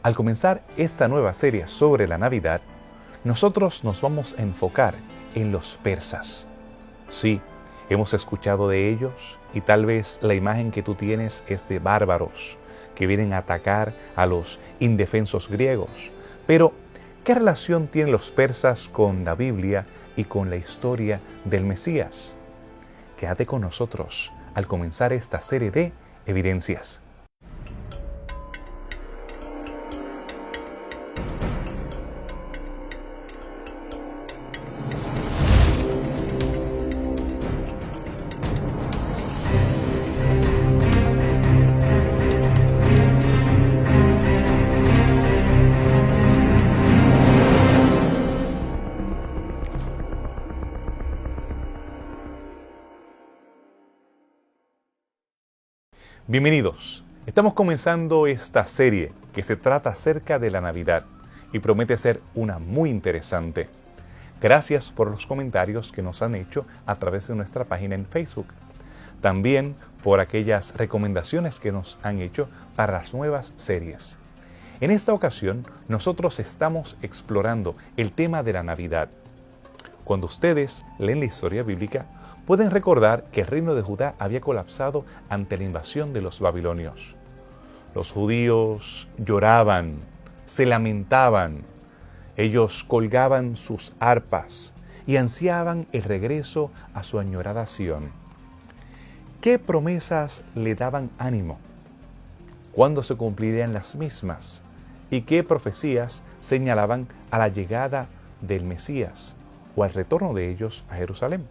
Al comenzar esta nueva serie sobre la Navidad, nosotros nos vamos a enfocar en los persas. Sí, hemos escuchado de ellos y tal vez la imagen que tú tienes es de bárbaros que vienen a atacar a los indefensos griegos. Pero, ¿qué relación tienen los persas con la Biblia y con la historia del Mesías? Quédate con nosotros al comenzar esta serie de evidencias. Bienvenidos. Estamos comenzando esta serie que se trata acerca de la Navidad y promete ser una muy interesante. Gracias por los comentarios que nos han hecho a través de nuestra página en Facebook. También por aquellas recomendaciones que nos han hecho para las nuevas series. En esta ocasión, nosotros estamos explorando el tema de la Navidad. Cuando ustedes leen la historia bíblica, pueden recordar que el reino de Judá había colapsado ante la invasión de los babilonios. Los judíos lloraban, se lamentaban, ellos colgaban sus arpas y ansiaban el regreso a su añorada Sión. ¿Qué promesas le daban ánimo? ¿Cuándo se cumplirían las mismas? ¿Y qué profecías señalaban a la llegada del Mesías o al retorno de ellos a Jerusalén?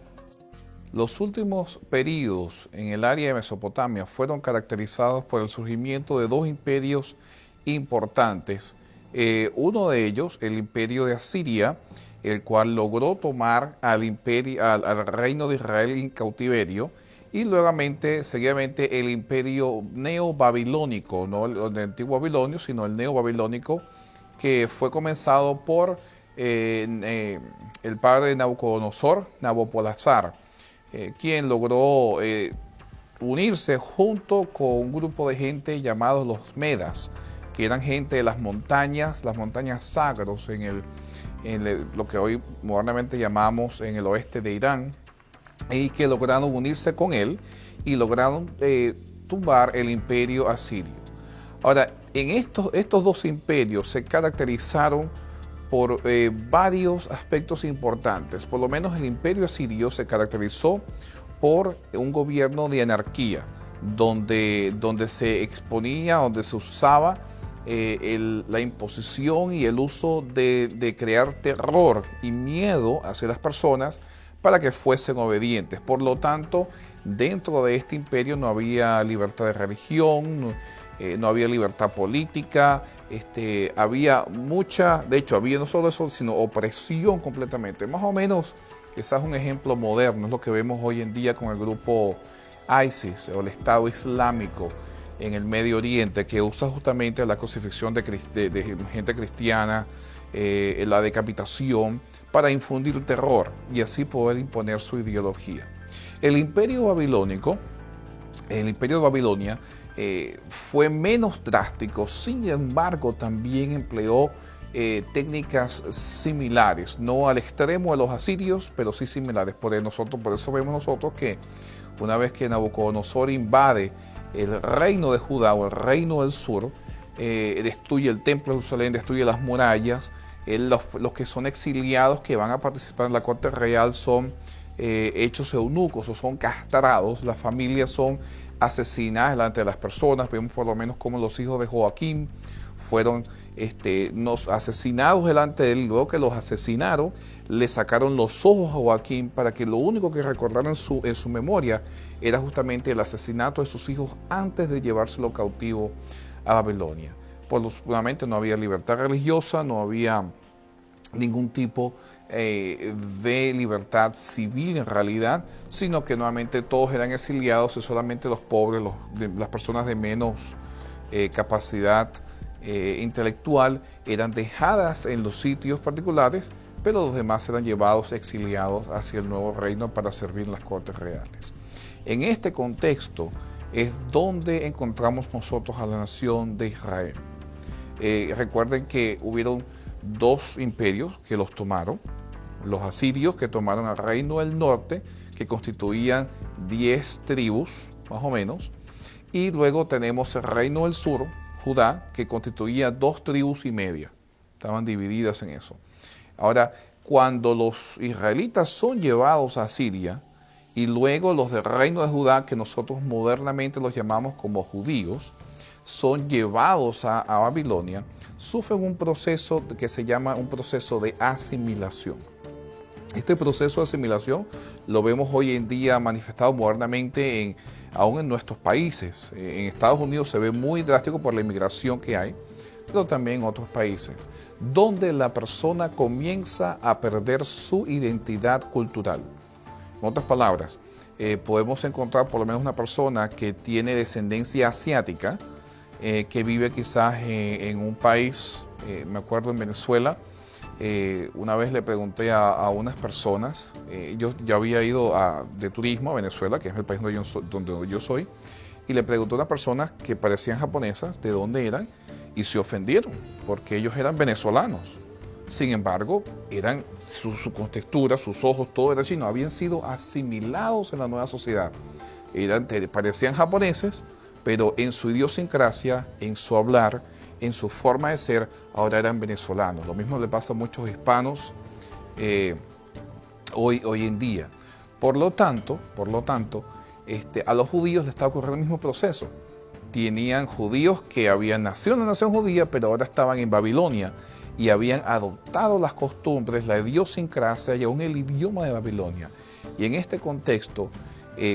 Los últimos períodos en el área de Mesopotamia fueron caracterizados por el surgimiento de dos imperios importantes. Uno de ellos, el imperio de Asiria, el cual logró tomar al reino de Israel en cautiverio, y luego, seguidamente, el imperio neobabilónico, no el antiguo babilonio, sino el neobabilónico, que fue comenzado por el padre de Nabucodonosor, Nabopolassar, quien logró unirse junto con un grupo de gente llamados los Medas, que eran gente de las montañas Zagros, lo que hoy modernamente llamamos en el oeste de Irán, y que lograron unirse con él y lograron tumbar el imperio asirio. Ahora, en estos dos imperios se caracterizaron por varios aspectos importantes. Por lo menos el imperio asirio se caracterizó por un gobierno de anarquía, donde se exponía, donde se usaba la imposición y el uso de crear terror y miedo hacia las personas para que fuesen obedientes. Por lo tanto, dentro de este imperio no había libertad de religión, no había libertad política, había mucha, de hecho había no solo eso, sino opresión completamente. Más o menos, quizás un ejemplo moderno es lo que vemos hoy en día con el grupo ISIS o el Estado Islámico en el Medio Oriente, que usa justamente la crucifixión de gente cristiana, la decapitación, para infundir terror y así poder imponer su ideología. El imperio de Babilonia, fue menos drástico, sin embargo también empleó técnicas similares, no al extremo de los asirios, pero sí similares. Por eso vemos nosotros que una vez que Nabucodonosor invade el reino de Judá o el reino del sur, destruye el templo de Jerusalén, destruye las murallas, los que son exiliados que van a participar en la corte real son hechos eunucos o son castrados, las familias son asesinadas delante de las personas. Vemos por lo menos cómo los hijos de Joaquín fueron asesinados delante de él. Luego que los asesinaron, le sacaron los ojos a Joaquín para que lo único que recordara en su memoria era justamente el asesinato de sus hijos antes de llevárselo cautivo a Babilonia. Nuevamente no había libertad religiosa, no había ningún tipo de libertad civil en realidad, sino que nuevamente todos eran exiliados y solamente los pobres, las personas de menos capacidad intelectual eran dejadas en los sitios particulares, pero los demás eran llevados exiliados hacia el nuevo reino para servir en las cortes reales. En este contexto es donde encontramos nosotros a la nación de Israel. Recuerden que hubieron dos imperios que los tomaron, los asirios que tomaron al reino del norte, que constituían 10 tribus, más o menos, y luego tenemos el reino del sur, Judá, que constituía 2 tribus y media, estaban divididas en eso. Ahora, cuando los israelitas son llevados a Siria, y luego los del reino de Judá, que nosotros modernamente los llamamos como judíos, son llevados a Babilonia, sufren un proceso que se llama un proceso de asimilación. Este proceso de asimilación lo vemos hoy en día manifestado modernamente aún en nuestros países. En Estados Unidos se ve muy drástico por la inmigración que hay, pero también en otros países, donde la persona comienza a perder su identidad cultural. En otras palabras, podemos encontrar por lo menos una persona que tiene descendencia asiática, que vive quizás en un país, me acuerdo en Venezuela, una vez le pregunté a unas personas, yo ya había ido de turismo a Venezuela, que es el país donde yo soy, y le pregunté a unas personas que parecían japonesas de dónde eran, y se ofendieron, porque ellos eran venezolanos. Sin embargo, su contextura, sus ojos, todo era chino, habían sido asimilados en la nueva sociedad. Parecían japoneses, pero en su idiosincrasia, en su hablar, en su forma de ser, ahora eran venezolanos. Lo mismo le pasa a muchos hispanos hoy en día. Por lo tanto, a los judíos les está ocurriendo el mismo proceso. Tenían judíos que habían nacido en la nación judía, pero ahora estaban en Babilonia y habían adoptado las costumbres, la idiosincrasia y aún el idioma de Babilonia. Y en este contexto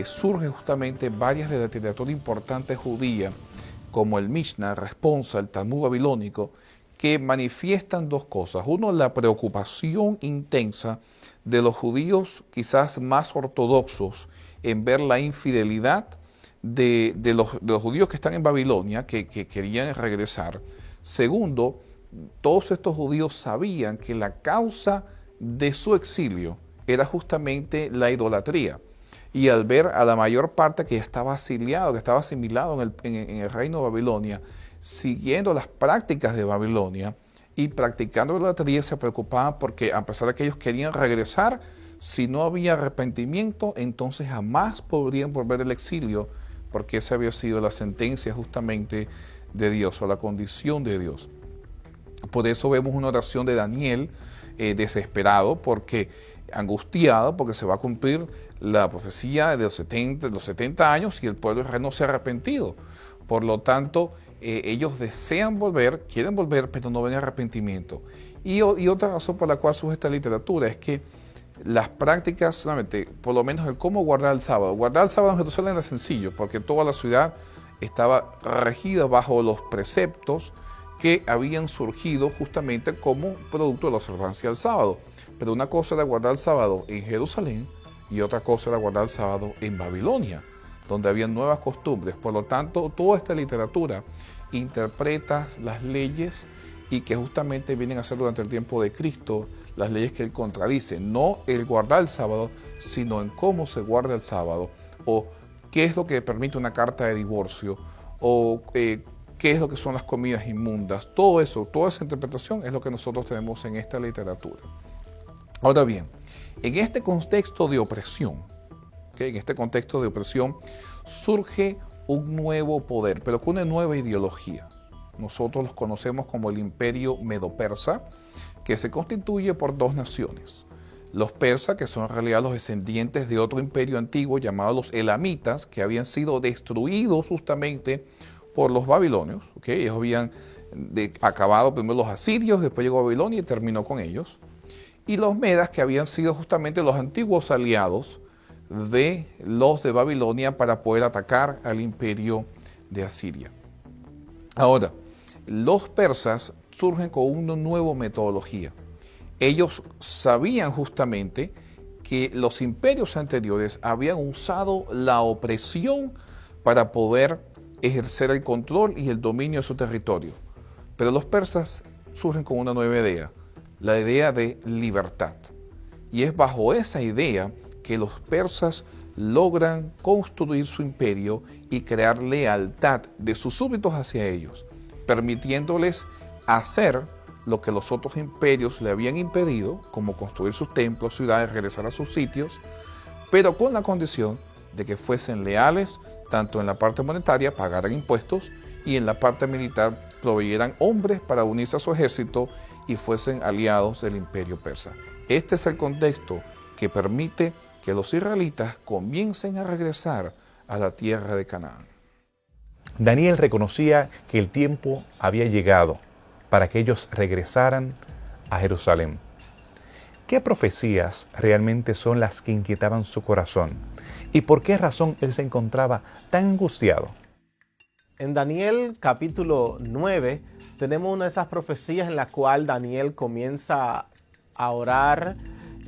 surgen justamente varias de la literatura importante judía, como el Mishnah, Responsa, el Talmud babilónico, que manifiestan dos cosas. Uno, la preocupación intensa de los judíos quizás más ortodoxos en ver la infidelidad de los judíos que están en Babilonia, que querían regresar. Segundo, todos estos judíos sabían que la causa de su exilio era justamente la idolatría. Y al ver a la mayor parte que estaba exiliado, que estaba asimilado en el reino de Babilonia, siguiendo las prácticas de Babilonia y practicando la idolatría, se preocupaban porque a pesar de que ellos querían regresar, si no había arrepentimiento, entonces jamás podrían volver al exilio, porque esa había sido la sentencia justamente de Dios o la condición de Dios. Por eso vemos una oración de Daniel desesperado, angustiado, porque se va a cumplir la profecía de los 70 años y el pueblo de Israel no se ha arrepentido. Por lo tanto, ellos desean volver, quieren volver, pero no ven arrepentimiento. Y otra razón por la cual surge esta literatura es que las prácticas, solamente, por lo menos el cómo guardar el sábado. Guardar el sábado en Jerusalén era sencillo, porque toda la ciudad estaba regida bajo los preceptos que habían surgido justamente como producto de la observancia del sábado. Pero una cosa era guardar el sábado en Jerusalén y otra cosa era guardar el sábado en Babilonia, donde había nuevas costumbres. Por lo tanto, toda esta literatura interpreta las leyes y que justamente vienen a ser durante el tiempo de Cristo las leyes que él contradice. No el guardar el sábado, sino en cómo se guarda el sábado, o qué es lo que permite una carta de divorcio, o qué es lo que son las comidas inmundas. Todo eso, toda esa interpretación es lo que nosotros tenemos en esta literatura. Ahora bien, en este contexto de opresión, surge un nuevo poder, pero con una nueva ideología. Nosotros los conocemos como el Imperio Medo-Persa, que se constituye por dos naciones. Los persas, que son en realidad los descendientes de otro imperio antiguo llamado los elamitas, que habían sido destruidos justamente por los babilonios. Ellos habían acabado primero los asirios, después llegó Babilonia y terminó con ellos. Y los medas, que habían sido justamente los antiguos aliados de los de Babilonia para poder atacar al imperio de Asiria. Ahora, los persas surgen con una nueva metodología. Ellos sabían justamente que los imperios anteriores habían usado la opresión para poder ejercer el control y el dominio de su territorio. Pero los persas surgen con una nueva idea, la idea de libertad. Y es bajo esa idea que los persas logran construir su imperio y crear lealtad de sus súbditos hacia ellos, permitiéndoles hacer lo que los otros imperios le habían impedido, como construir sus templos, ciudades, regresar a sus sitios, pero con la condición de que fuesen leales, tanto en la parte monetaria, pagaran impuestos, y en la parte militar proveyeran hombres para unirse a su ejército y fuesen aliados del imperio persa. Este es el contexto que permite que los israelitas comiencen a regresar a la tierra de Canaán. Daniel reconocía que el tiempo había llegado para que ellos regresaran a Jerusalén. ¿Qué profecías realmente son las que inquietaban su corazón? ¿Y por qué razón él se encontraba tan angustiado? En Daniel capítulo 9 tenemos una de esas profecías en la cual Daniel comienza a orar.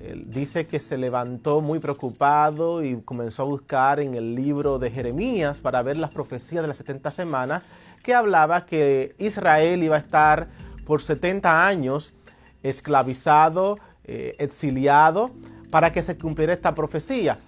Él dice que se levantó muy preocupado y comenzó a buscar en el libro de Jeremías para ver las profecías de las 70 semanas, que hablaba que Israel iba a estar por 70 años esclavizado, exiliado, para que se cumpliera esta profecía.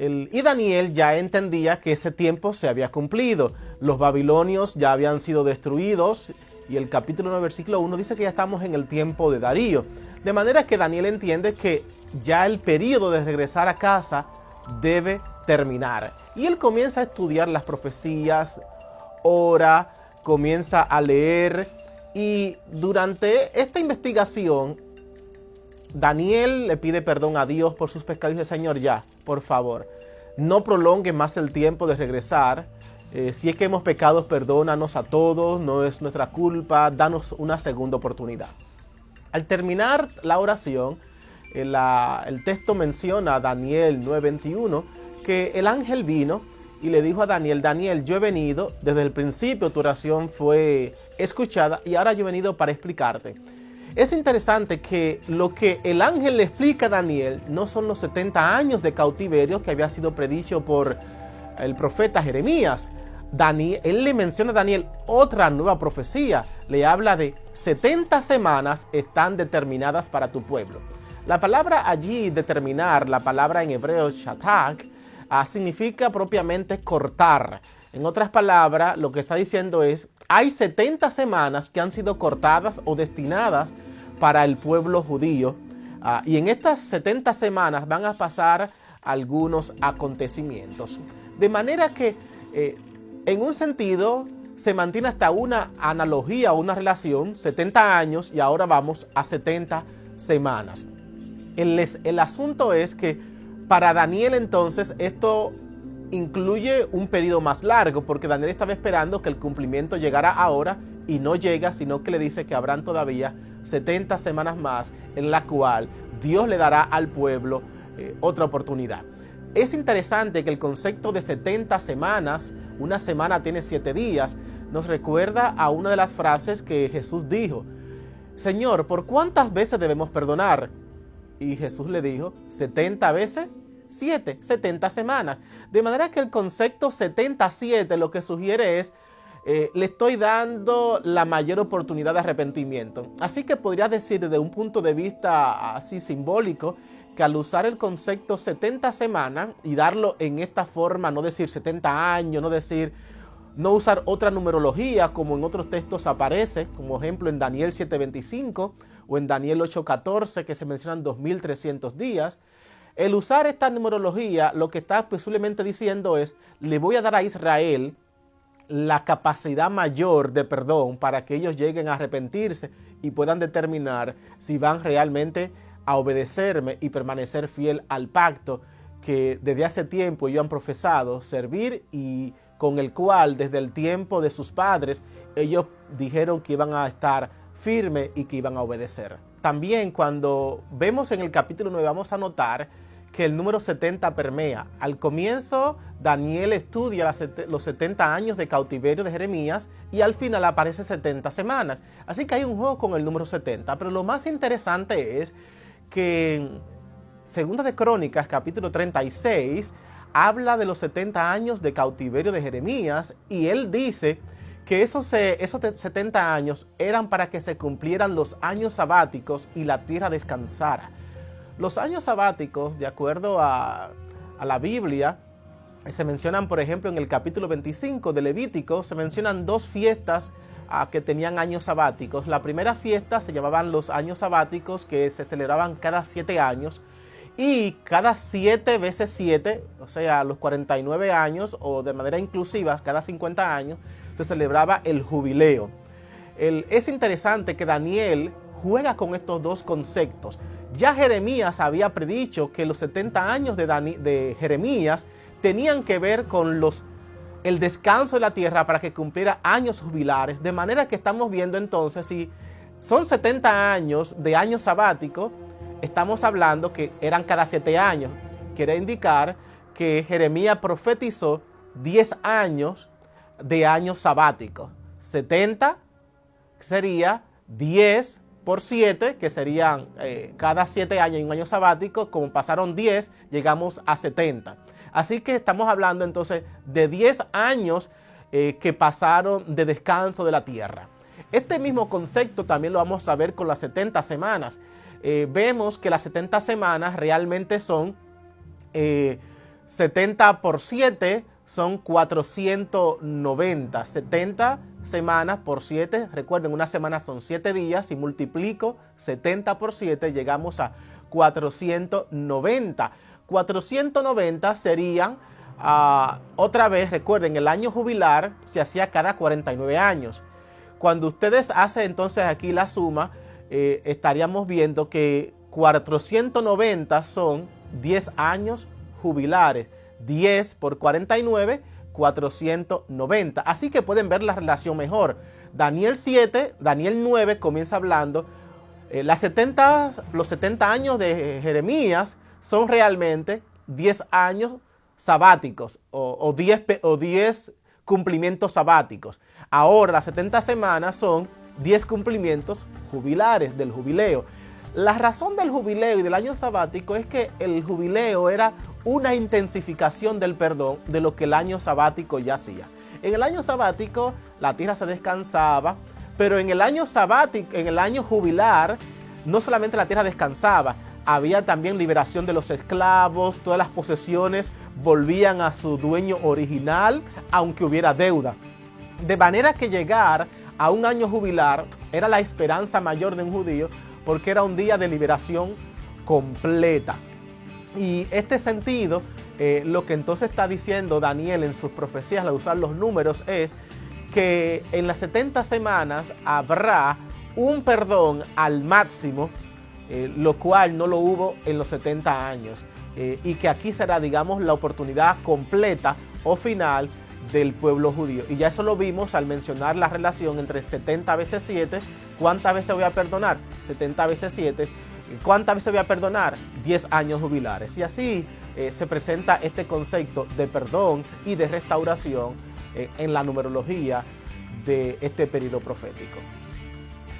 Y Daniel ya entendía que ese tiempo se había cumplido. Los babilonios ya habían sido destruidos y el capítulo 9, versículo 1 dice que ya estamos en el tiempo de Darío. De manera que Daniel entiende que ya el periodo de regresar a casa debe terminar. Y él comienza a estudiar las profecías, ora, comienza a leer, y durante esta investigación Daniel le pide perdón a Dios por sus pecados y dice: Señor, ya, por favor, no prolongue más el tiempo de regresar. Si es que hemos pecado, perdónanos a todos, no es nuestra culpa, danos una segunda oportunidad. Al terminar la oración, el texto menciona a Daniel 9:21 que el ángel vino y le dijo a Daniel: Daniel, yo he venido, desde el principio tu oración fue escuchada y ahora yo he venido para explicarte. Es interesante que lo que el ángel le explica a Daniel no son los 70 años de cautiverio que había sido predicho por el profeta Jeremías. Él le menciona a Daniel otra nueva profecía. Le habla de 70 semanas están determinadas para tu pueblo. La palabra allí, determinar, la palabra en hebreo shatak, significa propiamente cortar. En otras palabras, lo que está diciendo es: hay 70 semanas que han sido cortadas o destinadas para el pueblo judío. Y en estas 70 semanas van a pasar algunos acontecimientos. De manera que, en un sentido, se mantiene hasta una analogía, una relación, 70 años y ahora vamos a 70 semanas. El asunto es que para Daniel entonces esto incluye un periodo más largo, porque Daniel estaba esperando que el cumplimiento llegara ahora y no llega, sino que le dice que habrán todavía 70 semanas más en la cual Dios le dará al pueblo otra oportunidad. Es interesante que el concepto de 70 semanas, una semana tiene 7 días, nos recuerda a una de las frases que Jesús dijo: Señor, ¿por cuántas veces debemos perdonar? Y Jesús le dijo: 70 veces 7, 70 semanas. De manera que el concepto 77 lo que sugiere es: le estoy dando la mayor oportunidad de arrepentimiento. Así que podría decir desde un punto de vista así simbólico que al usar el concepto 70 semanas y darlo en esta forma, no decir 70 años, no usar otra numerología como en otros textos aparece, como ejemplo en Daniel 7:25 o en Daniel 8:14 que se mencionan 2300 días. El usar esta numerología lo que está posiblemente diciendo es: le voy a dar a Israel la capacidad mayor de perdón para que ellos lleguen a arrepentirse y puedan determinar si van realmente a obedecerme y permanecer fiel al pacto que desde hace tiempo ellos han profesado servir y con el cual desde el tiempo de sus padres ellos dijeron que iban a estar firmes y que iban a obedecer. También cuando vemos en el capítulo 9 vamos a notar que el número 70 permea. Al comienzo Daniel estudia los 70 años de cautiverio de Jeremías y al final aparece 70 semanas. Así que hay un juego con el número 70, pero lo más interesante es que en Segunda de Crónicas, capítulo 36, habla de los 70 años de cautiverio de Jeremías y él dice que esos 70 años eran para que se cumplieran los años sabáticos y la tierra descansara. Los años sabáticos, de acuerdo a la Biblia, se mencionan, por ejemplo, en el capítulo 25 de Levítico, se mencionan 2 fiestas que tenían años sabáticos. La primera fiesta se llamaban los años sabáticos, que se celebraban cada 7 años. Y cada 7 veces 7, o sea, los 49 años, o de manera inclusiva, cada 50 años, se celebraba el jubileo. Es interesante que Daniel juega con estos dos conceptos. Ya Jeremías había predicho que los 70 años de Jeremías tenían que ver con el descanso de la tierra para que cumpliera años jubilares. De manera que estamos viendo entonces, si son 70 años de año sabático, estamos hablando que eran cada 7 años. Quiere indicar que Jeremías profetizó 10 años de años sabáticos. 70 sería 10 por 7, que serían cada 7 años un año sabático. Como pasaron 10, llegamos a 70. Así que estamos hablando entonces de 10 años que pasaron de descanso de la tierra. Este mismo concepto también lo vamos a ver con las 70 semanas. Vemos que las 70 semanas realmente son 70 por 7, son 490. 70 semanas por 7, recuerden, una semana son 7 días. Si multiplico 70 por 7, llegamos a 490. 490 serían, otra vez, recuerden, el año jubilar se hacía cada 49 años. Cuando ustedes hacen entonces aquí la suma, estaríamos viendo que 490 son 10 años jubilares. 10 por 49, 490. Así que pueden ver la relación mejor. Daniel 9 comienza hablando, los 70 años de Jeremías son realmente 10 años sabáticos o 10 cumplimientos sabáticos. Ahora las 70 semanas son 10 cumplimientos jubilares del jubileo. La razón del jubileo y del año sabático es que el jubileo era una intensificación del perdón de lo que el año sabático ya hacía. En el año sabático la tierra se descansaba, pero en el año sabático, en el año jubilar, no solamente la tierra descansaba, había también liberación de los esclavos, todas las posesiones volvían a su dueño original, aunque hubiera deuda. De manera que llegar a un año jubilar era la esperanza mayor de un judío, porque era un día de liberación completa. Y este sentido, lo que entonces está diciendo Daniel en sus profecías al usar los números es que en las 70 semanas habrá un perdón al máximo, lo cual no lo hubo en los 70 años. Y que aquí será, digamos, la oportunidad completa o final del pueblo judío. Y ya eso lo vimos al mencionar la relación entre 70 veces 7. ¿Cuántas veces voy a perdonar? 70 veces 7. ¿Cuántas veces voy a perdonar? 10 años jubilares. Y así se presenta este concepto de perdón y de restauración en la numerología de este periodo profético.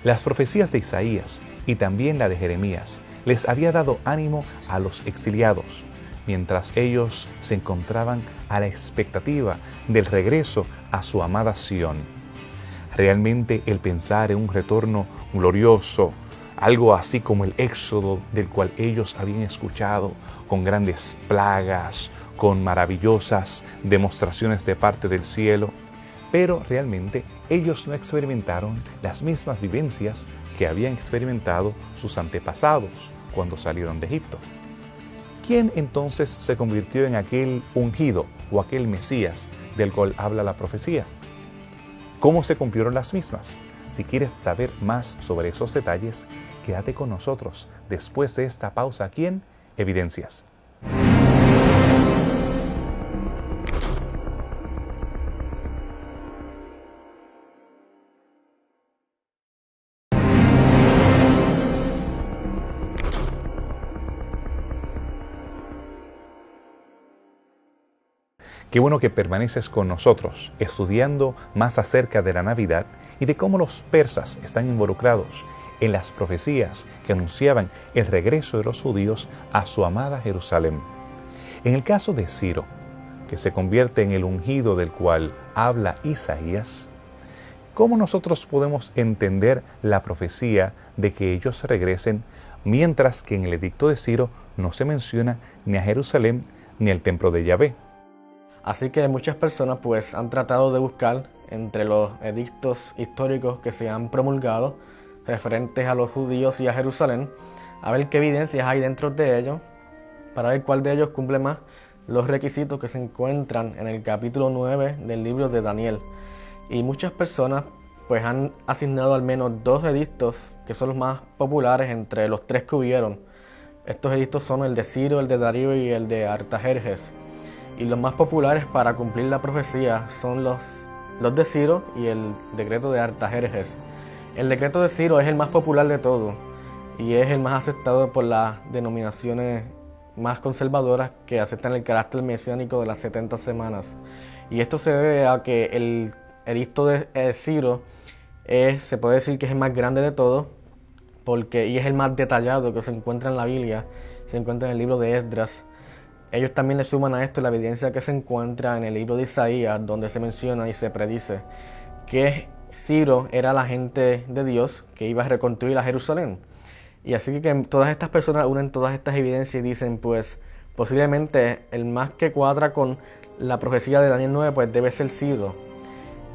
Las profecías de Isaías y también la de Jeremías les había dado ánimo a los exiliados, mientras ellos se encontraban a la expectativa del regreso a su amada Sión. Realmente el pensar en un retorno glorioso, algo así como el éxodo del cual ellos habían escuchado, con grandes plagas, con maravillosas demostraciones de parte del cielo, pero realmente ellos no experimentaron las mismas vivencias que habían experimentado sus antepasados cuando salieron de Egipto. ¿Quién entonces se convirtió en aquel ungido o aquel Mesías del cual habla la profecía? ¿Cómo se cumplieron las mismas? Si quieres saber más sobre esos detalles, quédate con nosotros después de esta pausa aquí en Evidencias. Qué bueno que permaneces con nosotros, estudiando más acerca de la Navidad y de cómo los persas están involucrados en las profecías que anunciaban el regreso de los judíos a su amada Jerusalén. En el caso de Ciro, que se convierte en el ungido del cual habla Isaías, ¿cómo nosotros podemos entender la profecía de que ellos regresen, mientras que en el edicto de Ciro no se menciona ni a Jerusalén ni al templo de Yahvé? Así que muchas personas pues han tratado de buscar entre los edictos históricos que se han promulgado referentes a los judíos y a Jerusalén, a ver qué evidencias hay dentro de ellos, para ver cuál de ellos cumple más los requisitos que se encuentran en el capítulo 9 del libro de Daniel. Y muchas personas pues han asignado al menos 2 edictos que son los más populares entre los 3 que hubieron. Estos edictos son el de Ciro, el de Darío y el de Artajerjes. Y los más populares para cumplir la profecía son los de Ciro y el decreto de Artajerjes. El decreto de Ciro es el más popular de todos y es el más aceptado por las denominaciones más conservadoras que aceptan el carácter mesiánico de las 70 semanas. Y esto se debe a que el edicto de Ciro se puede decir que es el más grande de todos, y es el más detallado que se encuentra en la Biblia, se encuentra en el libro de Esdras. Ellos también le suman a esto la evidencia que se encuentra en el libro de Isaías, donde se menciona y se predice que Ciro era la gente de Dios que iba a reconstruir a Jerusalén. Y así que todas estas personas unen todas estas evidencias y dicen, pues, posiblemente el más que cuadra con la profecía de Daniel 9, pues debe ser Ciro.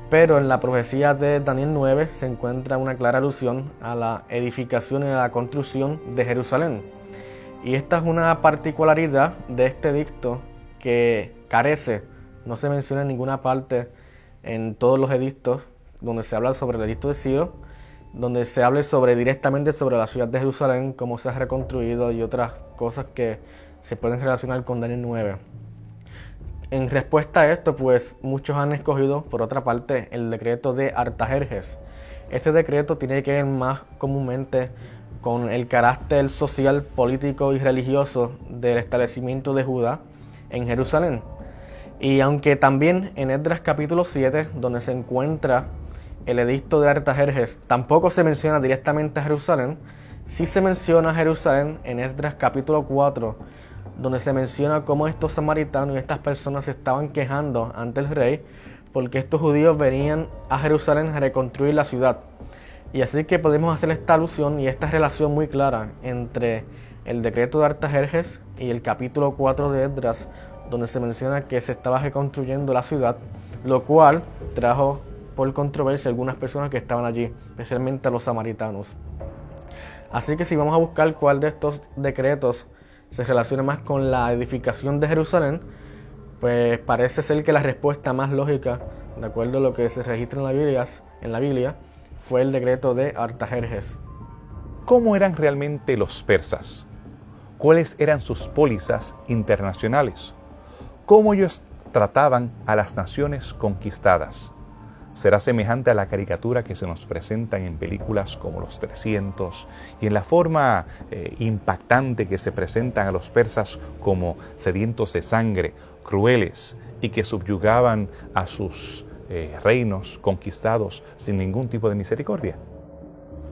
Pero en la profecía de Daniel 9 se encuentra una clara alusión a la edificación y a la construcción de Jerusalén. Y esta es una particularidad de este edicto que carece, no se menciona en ninguna parte en todos los edictos donde se habla sobre el edicto de Ciro, donde se hable directamente sobre la ciudad de Jerusalén, cómo se ha reconstruido y otras cosas que se pueden relacionar con Daniel 9. En respuesta a esto, pues muchos han escogido, por otra parte, el decreto de Artajerjes. Este decreto tiene que ver más comúnmente con el carácter social, político y religioso del establecimiento de Judá en Jerusalén. Y aunque también en Esdras capítulo 7, donde se encuentra el edicto de Artajerjes, tampoco se menciona directamente a Jerusalén, sí se menciona a Jerusalén en Esdras capítulo 4, donde se menciona cómo estos samaritanos y estas personas se estaban quejando ante el rey porque estos judíos venían a Jerusalén a reconstruir la ciudad. Y así que podemos hacer esta alusión y esta relación muy clara entre el decreto de Artajerjes y el capítulo 4 de Esdras, donde se menciona que se estaba reconstruyendo la ciudad, lo cual trajo por controversia a algunas personas que estaban allí, especialmente a los samaritanos. Así que si vamos a buscar cuál de estos decretos se relaciona más con la edificación de Jerusalén, pues parece ser que la respuesta más lógica, de acuerdo a lo que se registra en la Biblia, fue el decreto de Artajerjes. ¿Cómo eran realmente los persas? ¿Cuáles eran sus pólizas internacionales? ¿Cómo ellos trataban a las naciones conquistadas? ¿Será semejante a la caricatura que se nos presentan en películas como Los 300 y en la forma impactante que se presentan a los persas como sedientos de sangre, crueles y que subyugaban a sus reinos conquistados sin ningún tipo de misericordia?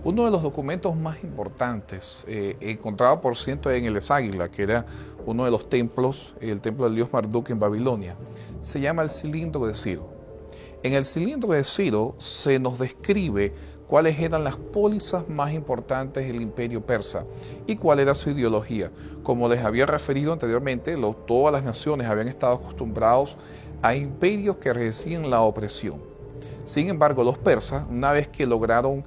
Uno de los documentos más importantes, encontrado por cierto en el Eságuila, que era uno de los templos, el templo del dios Marduk en Babilonia, se llama el Cilindro de Ciro. En el Cilindro de Ciro se nos describe cuáles eran las pólizas más importantes del imperio persa y cuál era su ideología. Como les había referido anteriormente, todas las naciones habían estado acostumbrados a imperios que ejercían la opresión. Sin embargo, los persas, una vez que lograron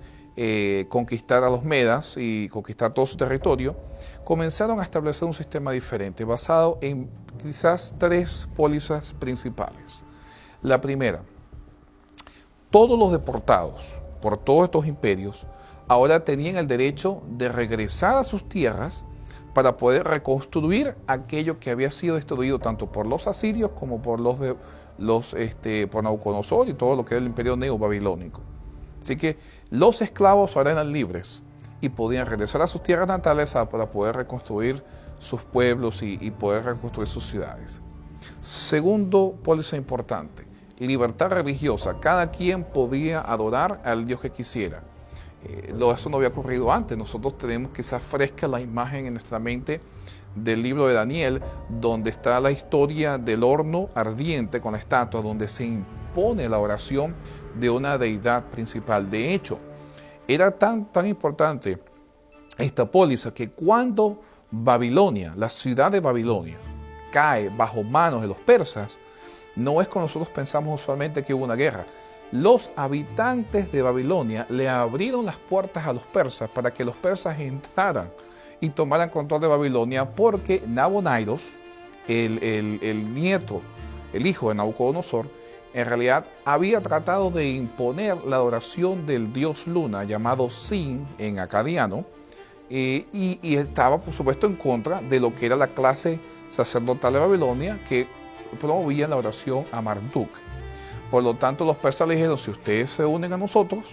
conquistar a los medas y conquistar todo su territorio, comenzaron a establecer un sistema diferente, basado en quizás 3 pólizas principales. La primera: todos los deportados por todos estos imperios ahora tenían el derecho de regresar a sus tierras para poder reconstruir aquello que había sido destruido tanto por los asirios como por por Nabucodonosor y todo lo que era el imperio neobabilónico. Así que los esclavos ahora eran libres y podían regresar a sus tierras natales para poder reconstruir sus pueblos y poder reconstruir sus ciudades. Segundo póliza importante: libertad religiosa. Cada quien podía adorar al Dios que quisiera. Eso no había ocurrido antes. Nosotros tenemos quizás fresca la imagen en nuestra mente del libro de Daniel, donde está la historia del horno ardiente con la estatua, donde se impone la oración de una deidad principal. De hecho, era tan importante esta póliza que cuando Babilonia, la ciudad de Babilonia, cae bajo manos de los persas, no es como nosotros pensamos usualmente que hubo una guerra. Los habitantes de Babilonia le abrieron las puertas a los persas para que los persas entraran y tomaran control de Babilonia, porque Nabonairos, el nieto, el hijo de Nabucodonosor, en realidad había tratado de imponer la adoración del dios Luna, llamado Sin en acadiano, y estaba, por supuesto, en contra de lo que era la clase sacerdotal de Babilonia, que promovía la oración a Marduk. Por lo tanto, los persas le dijeron: si ustedes se unen a nosotros,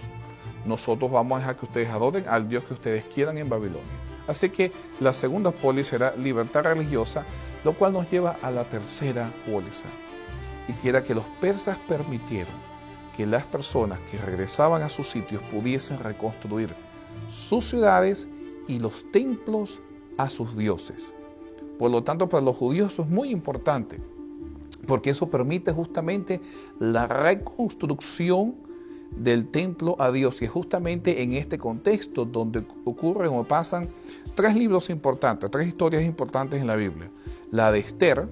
nosotros vamos a dejar que ustedes adoren al dios que ustedes quieran en Babilonia. Así que la segunda póliza era libertad religiosa, lo cual nos lleva a la tercera póliza, y que era que los persas permitieron que las personas que regresaban a sus sitios pudiesen reconstruir sus ciudades y los templos a sus dioses. Por lo tanto, para los judíos eso es muy importante, porque eso permite justamente la reconstrucción del templo a Dios. Y es justamente en este contexto donde ocurren o pasan tres libros importantes, tres historias importantes en la Biblia: la de Esther,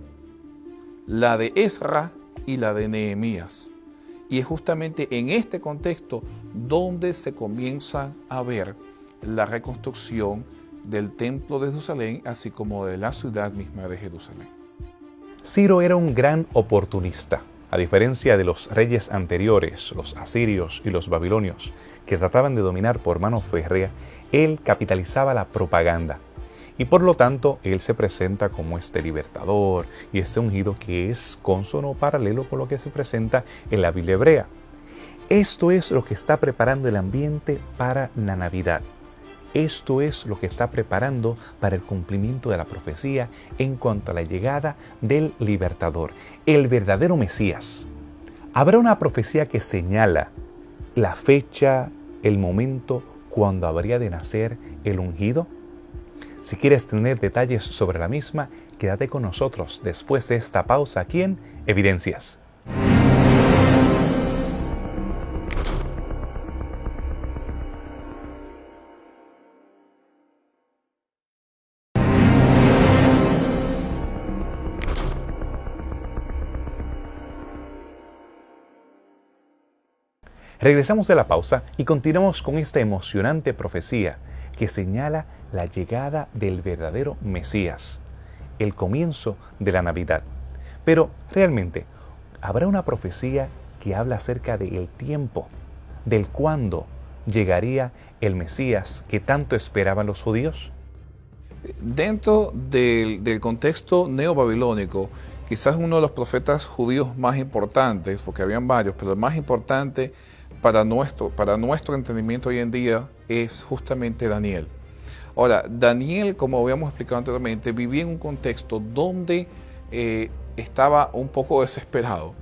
la de Ezra y la de Nehemías. Y es justamente en este contexto donde se comienza a ver la reconstrucción del templo de Jerusalén, así como de la ciudad misma de Jerusalén. Ciro era un gran oportunista. A diferencia de los reyes anteriores, los asirios y los babilonios, que trataban de dominar por mano férrea, él capitalizaba la propaganda. Y por lo tanto, él se presenta como este libertador y este ungido que es cónsono, paralelo con lo que se presenta en la Biblia hebrea. Esto es lo que está preparando el ambiente para la Navidad. Esto es lo que está preparando para el cumplimiento de la profecía en cuanto a la llegada del libertador, el verdadero Mesías. Habrá una profecía que señala la fecha, el momento cuando habría de nacer el ungido. Si quieres tener detalles sobre la misma, quédate con nosotros después de esta pausa aquí en Evidencias. Regresamos de la pausa y continuamos con esta emocionante profecía que señala la llegada del verdadero Mesías, el comienzo de la Navidad. Pero realmente, ¿habrá una profecía que habla acerca del tiempo, del cuándo llegaría el Mesías que tanto esperaban los judíos? Dentro del contexto neobabilónico, quizás uno de los profetas judíos más importantes, porque habían varios, pero el más importante para nuestro entendimiento hoy en día es justamente Daniel. Ahora, Daniel, como habíamos explicado anteriormente, vivía en un contexto donde estaba un poco desesperado,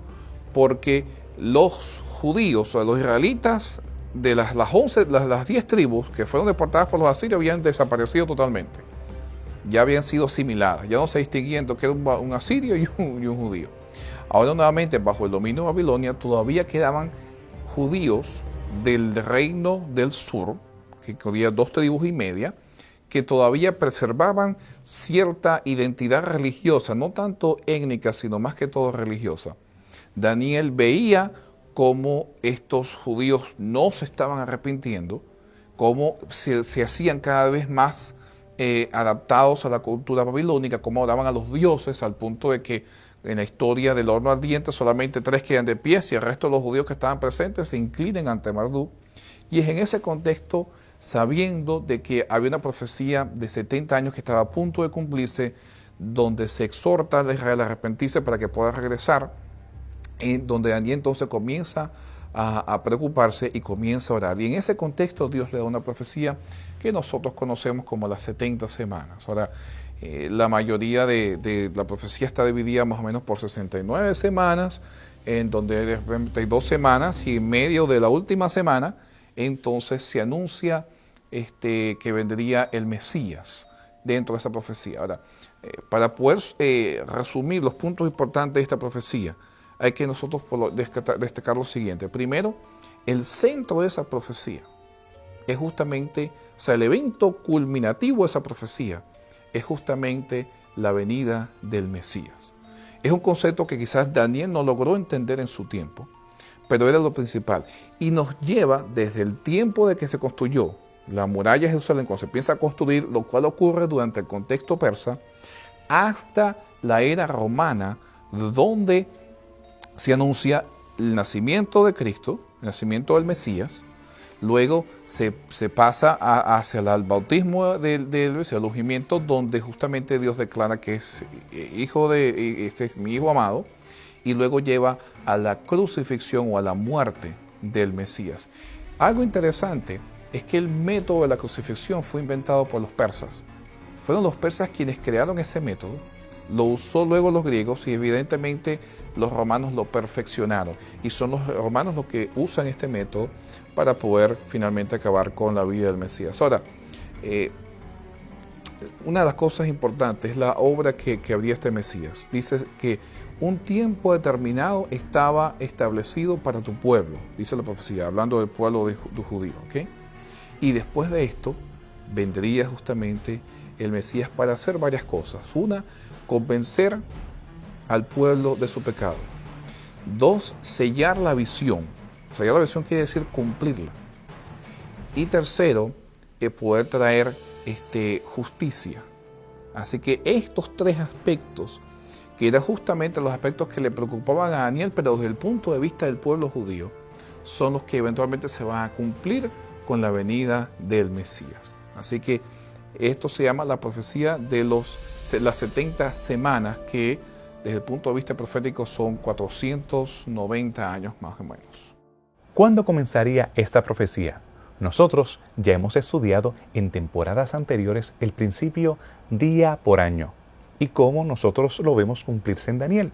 porque los judíos, o los israelitas de las 10 tribus que fueron deportadas por los asirios habían desaparecido totalmente. Ya habían sido asimiladas, ya no se distinguían entre que era un asirio y un judío. Ahora nuevamente, bajo el dominio de Babilonia, todavía quedaban judíos del reino del sur, que había 2 tribus y media, que todavía preservaban cierta identidad religiosa, no tanto étnica, sino más que todo religiosa. Daniel veía cómo estos judíos no se estaban arrepintiendo, cómo se hacían cada vez más adaptados a la cultura babilónica, cómo adoraban a los dioses, al punto de que en la historia del horno ardiente solamente 3 quedan de pie y el resto de los judíos que estaban presentes se inclinan ante Marduk. Y es en ese contexto, sabiendo de que había una profecía de 70 años que estaba a punto de cumplirse, donde se exhorta a Israel a arrepentirse para que pueda regresar, donde Daniel entonces comienza a preocuparse y comienza a orar. Y en ese contexto Dios le da una profecía que nosotros conocemos como las 70 semanas. Ahora, la mayoría de la profecía está dividida más o menos por 69 semanas, en donde hay 2 semanas, y en medio de la última semana, entonces se anuncia que vendría el Mesías dentro de esa profecía. Ahora, para poder resumir los puntos importantes de esta profecía, hay que nosotros destacar lo siguiente. Primero, el centro de esa profecía es justamente, o sea, el evento culminativo de esa profecía es justamente la venida del Mesías. Es un concepto que quizás Daniel no logró entender en su tiempo, pero era lo principal. Y nos lleva desde el tiempo de que se construyó la muralla de Jerusalén, cuando se empieza a construir, lo cual ocurre durante el contexto persa, hasta la era romana, donde se anuncia el nacimiento de Cristo, el nacimiento del Mesías. Luego se pasa hacia el bautismo del Mesías, el ungimiento, donde justamente Dios declara que es hijo este es mi hijo amado, y luego lleva a la crucifixión o a la muerte del Mesías. Algo interesante es que el método de la crucifixión fue inventado por los persas. Fueron los persas quienes crearon ese método, lo usó luego los griegos y evidentemente los romanos lo perfeccionaron. Y son los romanos los que usan este método para poder finalmente acabar con la vida del Mesías. Ahora, una de las cosas importantes es la obra que habría este Mesías. Dice que un tiempo determinado estaba establecido para tu pueblo, dice la profecía, hablando del pueblo de judío. ¿Okay? Y después de esto vendría justamente el Mesías para hacer varias cosas. Una, convencer al pueblo de su pecado. Dos, sellar la visión. Sellar la visión quiere decir cumplirla. Y tercero, poder traer justicia. Así que estos tres aspectos, que eran justamente los aspectos que le preocupaban a Daniel, pero desde el punto de vista del pueblo judío, son los que eventualmente se van a cumplir con la venida del Mesías. Así que esto se llama la profecía de las 70 semanas, que desde el punto de vista profético son 490 años más o menos. ¿Cuándo comenzaría esta profecía? Nosotros ya hemos estudiado en temporadas anteriores el principio día por año y cómo nosotros lo vemos cumplirse en Daniel.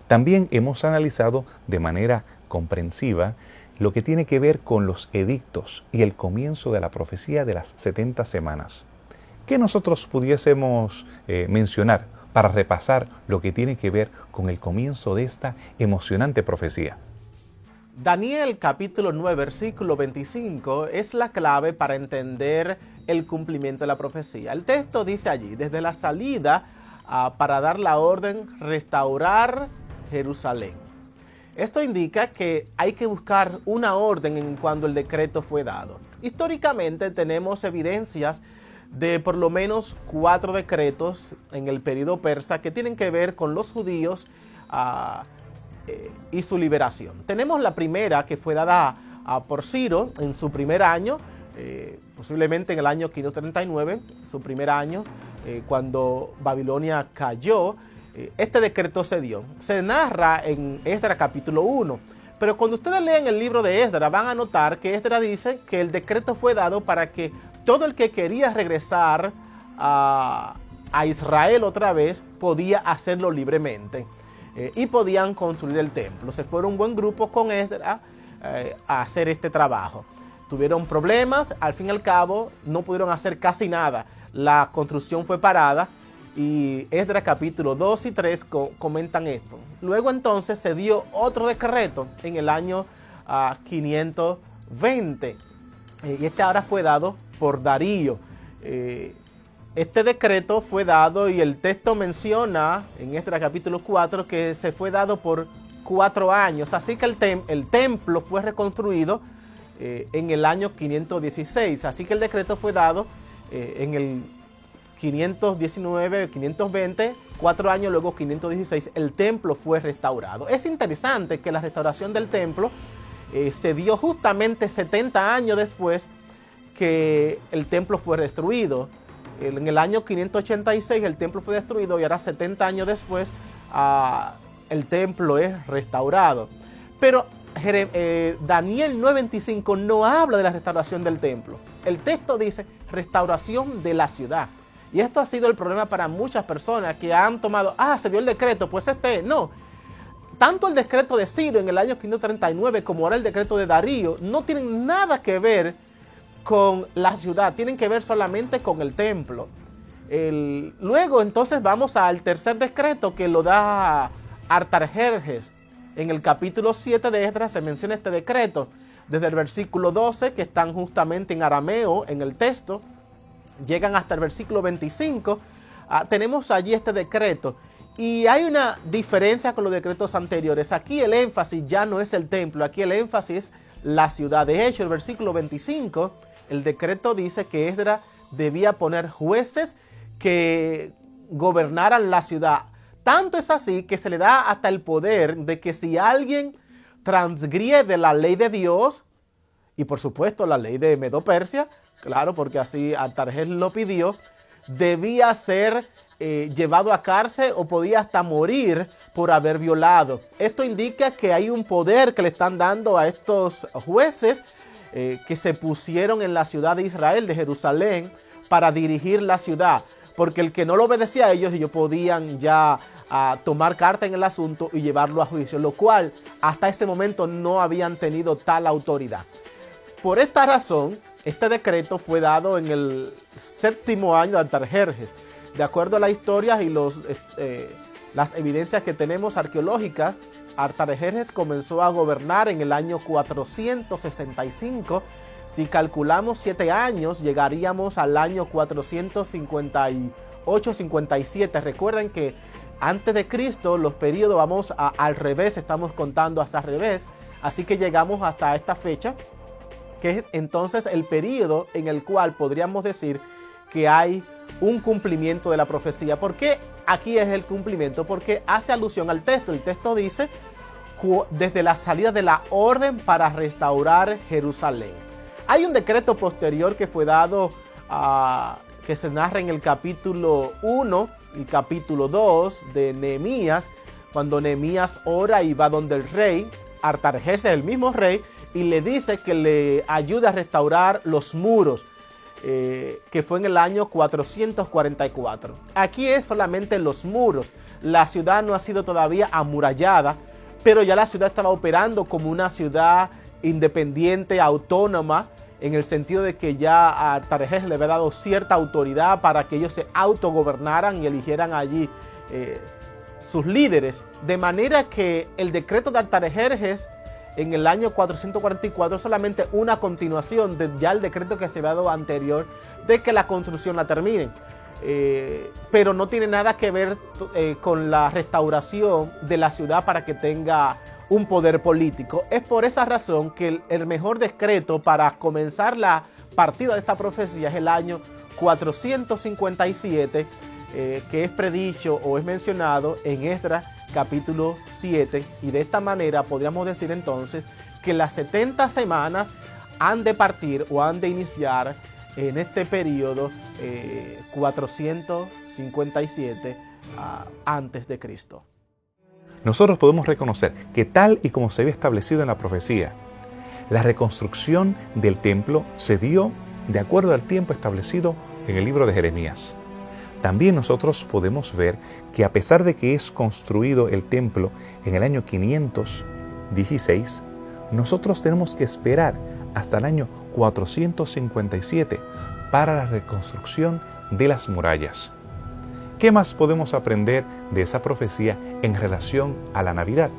También hemos analizado de manera comprensiva lo que tiene que ver con los edictos y el comienzo de la profecía de las 70 semanas. ¿Qué nosotros pudiésemos mencionar para repasar lo que tiene que ver con el comienzo de esta emocionante profecía? Daniel capítulo 9 versículo 25 es la clave para entender el cumplimiento de la profecía. El texto dice allí, desde la salida para dar la orden, restaurar Jerusalén. Esto indica que hay que buscar una orden en cuando el decreto fue dado. Históricamente tenemos evidencias de por lo menos 4 decretos en el período persa que tienen que ver con los judíos y su liberación. Tenemos la primera que fue dada por Ciro en su primer año, posiblemente en el año 539, su primer año, cuando Babilonia cayó. Este decreto se dio. Se narra en Esdras capítulo 1. Pero cuando ustedes leen el libro de Esdras van a notar que Esdras dice que el decreto fue dado para que todo el que quería regresar a Israel otra vez podía hacerlo libremente. Y podían construir el templo. Se fueron un buen grupo con Esdras a hacer este trabajo. Tuvieron problemas, al fin y al cabo no pudieron hacer casi nada. La construcción fue parada y Esdras capítulo 2 y 3 comentan esto. Luego entonces se dio otro decreto en el año 520 y este ahora fue dado por Darío. Este decreto fue dado y el texto menciona en Esdras capítulo 4 que se fue dado por 4 años. Así que el templo fue reconstruido en el año 516. Así que el decreto fue dado en el 519, 520, 4 años luego 516, el templo fue restaurado. Es interesante que la restauración del templo se dio justamente 70 años después que el templo fue destruido. En el año 586 el templo fue destruido y ahora 70 años después el templo es restaurado. Pero Daniel 9:25 no habla de la restauración del templo. El texto dice restauración de la ciudad. Y esto ha sido el problema para muchas personas que han tomado, se dio el decreto, pues no. Tanto el decreto de Ciro en el año 539 como ahora el decreto de Darío no tienen nada que ver con la ciudad, tienen que ver solamente con el templo. Luego entonces vamos al tercer decreto que lo da Artajerjes. En el capítulo 7 de Esdras se menciona este decreto. Desde el versículo 12, que están justamente en arameo en el texto, llegan hasta el versículo 25, tenemos allí este decreto. Y hay una diferencia con los decretos anteriores. Aquí el énfasis ya no es el templo, aquí el énfasis es la ciudad. De hecho, el versículo 25, el decreto dice que Esdras debía poner jueces que gobernaran la ciudad. Tanto es así que se le da hasta el poder de que si alguien transgrede la ley de Dios, y por supuesto la ley de Medo-Persia, claro, porque así Artajerjes lo pidió, debía ser llevado a cárcel o podía hasta morir por haber violado. Esto indica que hay un poder que le están dando a estos jueces que se pusieron en la ciudad de Israel, de Jerusalén, para dirigir la ciudad. Porque el que no lo obedecía a ellos podían ya tomar carta en el asunto y llevarlo a juicio, lo cual hasta ese momento no habían tenido tal autoridad. Por esta razón, este decreto fue dado en el 7º año de Artajerjes. De acuerdo a la historia y las evidencias que tenemos arqueológicas, Artajerjes comenzó a gobernar en el año 465. Si calculamos 7 años, llegaríamos al año 458-57. Recuerden que antes de Cristo los periodos vamos al revés, estamos contando hasta al revés. Así que llegamos hasta esta fecha, que es entonces el periodo en el cual podríamos decir que hay un cumplimiento de la profecía. ¿Por qué aquí es el cumplimiento? Porque hace alusión al texto. El texto dice, desde la salida de la orden para restaurar Jerusalén. Hay un decreto posterior que fue dado, que se narra en el capítulo 1 y capítulo 2 de Nehemías, cuando Nehemías ora y va donde el rey, Artajerjes, el mismo rey, y le dice que le ayude a restaurar los muros, que fue en el año 444. Aquí es solamente los muros. La ciudad no ha sido todavía amurallada, pero ya la ciudad estaba operando como una ciudad independiente, autónoma, en el sentido de que ya a Artajerjes le había dado cierta autoridad para que ellos se autogobernaran y eligieran allí sus líderes. De manera que el decreto de Artajerjes en el año 444 es solamente una continuación de ya el decreto que se había dado anterior de que la construcción la terminen. Pero no tiene nada que ver con la restauración de la ciudad para que tenga un poder político. Es por esa razón que el mejor decreto para comenzar la partida de esta profecía es el año 457, que es predicho o es mencionado en Esdras capítulo 7, y de esta manera podríamos decir entonces que las 70 semanas han de partir o han de iniciar en este periodo 457 antes de Cristo. Nosotros podemos reconocer que tal y como se había establecido en la profecía, la reconstrucción del templo se dio de acuerdo al tiempo establecido en el libro de Jeremías. También nosotros podemos ver que a pesar de que es construido el templo en el año 516, nosotros tenemos que esperar hasta el año 457 para la reconstrucción de las murallas. ¿Qué más podemos aprender de esa profecía en relación a la Navidad?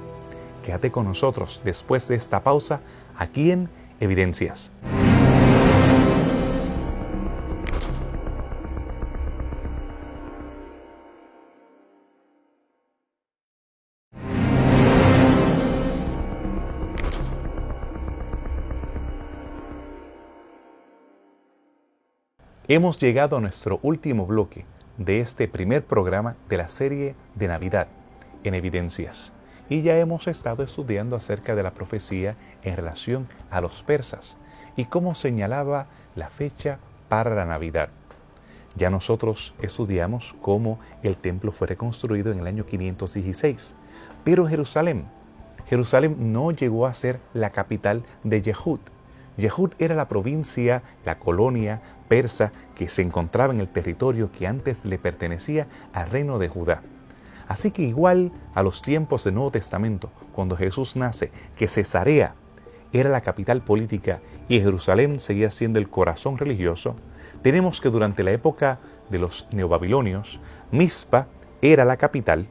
Quédate con nosotros después de esta pausa aquí en Evidencias. Hemos llegado a nuestro último bloque de este primer programa de la serie de Navidad en Evidencias. Y ya hemos estado estudiando acerca de la profecía en relación a los persas y cómo señalaba la fecha para la Navidad. Ya nosotros estudiamos cómo el templo fue reconstruido en el año 516, pero Jerusalén no llegó a ser la capital de Yehud. Yehud era la provincia, la colonia persa que se encontraba en el territorio que antes le pertenecía al reino de Judá. Así que igual a los tiempos del Nuevo Testamento, cuando Jesús nace, que Cesarea era la capital política y Jerusalén seguía siendo el corazón religioso, tenemos que durante la época de los neobabilonios, Mizpa era la capital.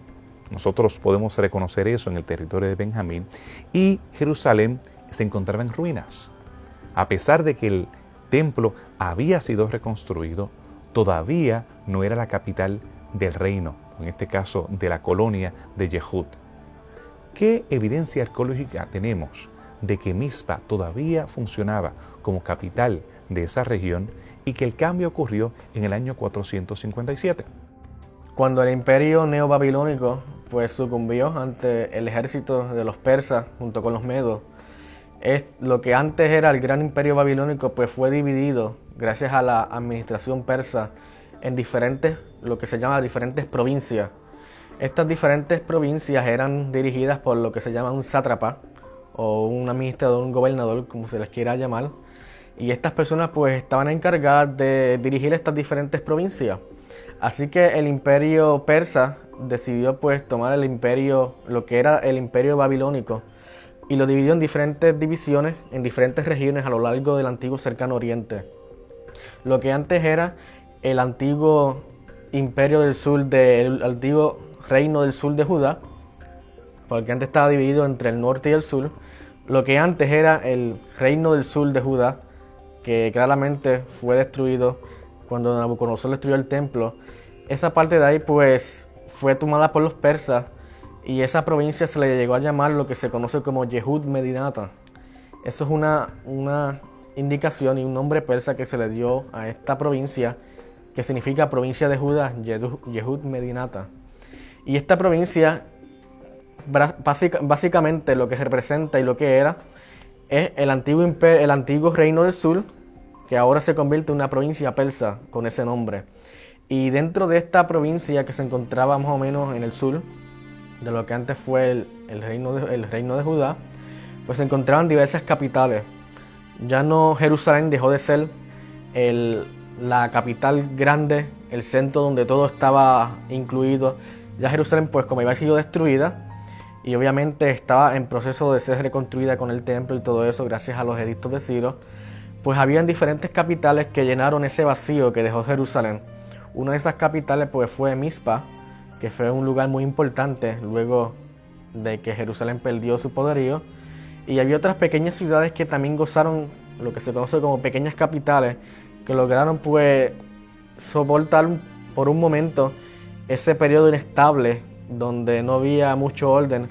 Nosotros podemos reconocer eso en el territorio de Benjamín, y Jerusalén se encontraba en ruinas. A pesar de que el templo había sido reconstruido, todavía no era la capital del reino. en este caso de la colonia de Yehud. ¿Qué evidencia arqueológica tenemos de que Mizpa todavía funcionaba como capital de esa región y que el cambio ocurrió en el año 457? Cuando el imperio neobabilónico pues sucumbió ante el ejército de los persas junto con los medos, lo que antes era el gran imperio babilónico pues fue dividido gracias a la administración persa en lo que se llama diferentes provincias. Estas diferentes provincias eran dirigidas por lo que se llama un sátrapa o un administrador, un gobernador, como se les quiera llamar, y estas personas pues estaban encargadas de dirigir estas diferentes provincias. Así que el imperio persa decidió pues tomar lo que era el imperio babilónico, y lo dividió en diferentes divisiones, en diferentes regiones a lo largo del antiguo cercano oriente. Lo que antes era el antiguo imperio del sur, el antiguo reino del sur de Judá, porque antes estaba dividido entre el norte y el sur. Lo que antes era el reino del sur de Judá, que claramente fue destruido cuando Nabucodonosor destruyó el templo. Esa parte de ahí pues fue tomada por los persas, y esa provincia se le llegó a llamar lo que se conoce como Yehud Medinata. Eso es una indicación y un nombre persa que se le dio a esta provincia, que significa provincia de Judá, Yehud Medinata. Y esta provincia, básicamente lo que representa y lo que era, es el antiguo reino del sur, que ahora se convierte en una provincia persa con ese nombre. Y dentro de esta provincia, que se encontraba más o menos en el sur de lo que antes fue el reino de Judá, pues se encontraban diversas capitales. Ya no Jerusalén dejó de ser la capital grande, el centro donde todo estaba incluido. Ya Jerusalén, pues como había sido destruida, y obviamente estaba en proceso de ser reconstruida con el templo y todo eso gracias a los edictos de Ciro, pues habían diferentes capitales que llenaron ese vacío que dejó Jerusalén. Una de esas capitales pues fue Mizpa, que fue un lugar muy importante luego de que Jerusalén perdió su poderío, y había otras pequeñas ciudades que también gozaron lo que se conoce como pequeñas capitales, que lograron pues soportar por un momento ese periodo inestable donde no había mucho orden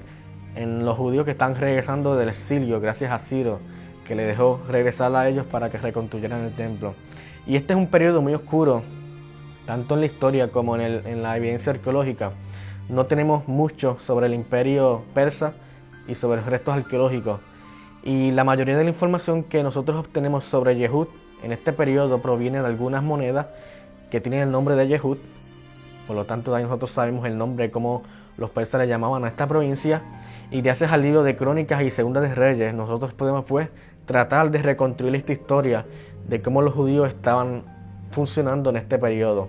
en los judíos que están regresando del exilio gracias a Ciro, que le dejó regresar a ellos para que reconstruyeran el templo. Y este es un periodo muy oscuro, tanto en la historia como en la evidencia arqueológica. No tenemos mucho sobre el imperio persa y sobre los restos arqueológicos, y la mayoría de la información que nosotros obtenemos sobre Yehud en este periodo proviene de algunas monedas que tienen el nombre de Yehud. Por lo tanto, ahí nosotros sabemos el nombre, cómo los persas le llamaban a esta provincia, y gracias al libro de Crónicas y Segunda de Reyes, nosotros podemos pues tratar de reconstruir esta historia de cómo los judíos estaban funcionando en este periodo.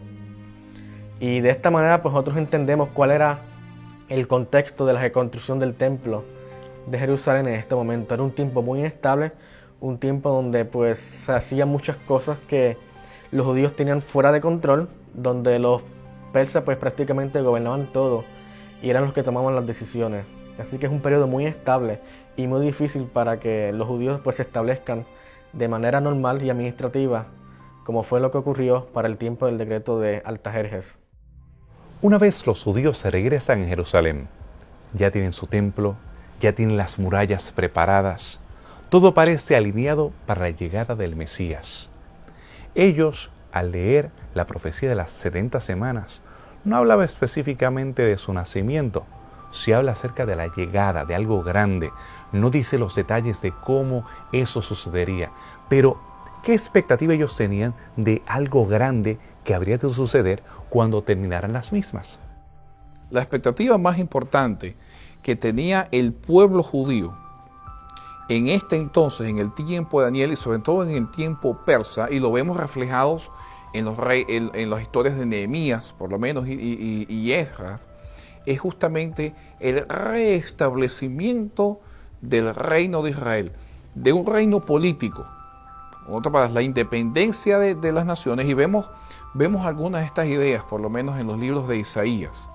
Y de esta manera pues nosotros entendemos cuál era el contexto de la reconstrucción del templo de Jerusalén en este momento. Era un tiempo muy inestable, un tiempo donde pues se hacían muchas cosas que los judíos tenían fuera de control, donde los persas pues prácticamente gobernaban todo y eran los que tomaban las decisiones. Así que es un periodo muy estable y muy difícil para que los judíos pues se establezcan de manera normal y administrativa, como fue lo que ocurrió para el tiempo del decreto de Artajerjes. Una vez los judíos se regresan a Jerusalén, ya tienen su templo, ya tienen las murallas preparadas, todo parece alineado para la llegada del Mesías. Ellos, al leer la profecía de las 70 semanas, no hablaba específicamente de su nacimiento, sí habla acerca de la llegada, de algo grande. No dice los detalles de cómo eso sucedería, pero ¿qué expectativa ellos tenían de algo grande que habría de suceder cuando terminaran las mismas? La expectativa más importante que tenía el pueblo judío en este entonces, en el tiempo de Daniel y sobre todo en el tiempo persa, y lo vemos reflejados en las historias de Nehemías, por lo menos, y Esdras, es justamente el restablecimiento del reino de Israel, de un reino político, en otras palabras, la independencia de las naciones. Y vemos algunas de estas ideas, por lo menos en los libros de Isaías,